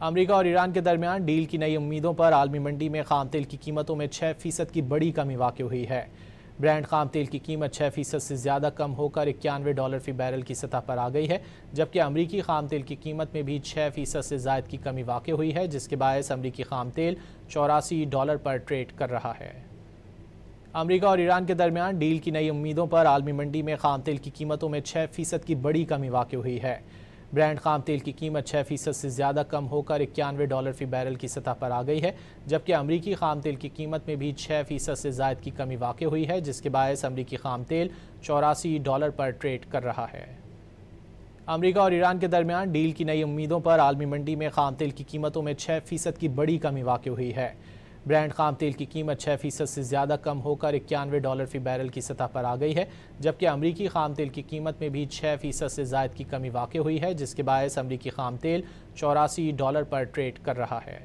America और Iran के दरमियान डील की नई उम्मीदों पर आलमी मंडी में खाम तेल की कीमतों में 6% की बड़ी कमी वाक़ हुई है। ब्रेंट खाम तेल की कीमत 6% से ज़्यादा कम होकर $91 फी बैरल की सतह पर आ गई है, जबकि अमरीकी खाम तेल की कीमत में भी 6% से ज़ायद की कमी वाक़ हुई है, जिसके बायस अमरीकी खाम तेल $84 पर ट्रेड कर रहा है। अमेरिका और ईरान के दरमियान डील की नई उम्मीदों पर आलमी मंडी में खाम तेल की कीमतों में 6% की बड़ी कमी वाक़ हुई है। ब्रेंट खाम तेल की कीमत 6% से ज़्यादा कम होकर $91 फी बैरल की सतह पर आ गई है, जबकि अमरीकी खाम तेल की कीमत में भी 6% से ज़ायद की कमी वाक़ हुई है, जिसके बायस अमरीकी खाम तेल $84 पर ट्रेड कर रहा है। अमेरिका और ईरान के दरमियान डील की नई उम्मीदों पर आलमी मंडी में खाम तेल की कीमतों में 6% की बड़ी कमी वाक़ हुई है। ब्रेंट खाम तेल की कीमत 6% से ज़्यादा कम होकर $91 फी बैरल की सतह पर आ गई है, जबकि अमरीकी खाम तेल की कीमत में भी 6% से ज़ायद की कमी वाक़ हुई है, जिसके बायस अमरीकी खाम तेल $84 पर ट्रेड कर रहा है।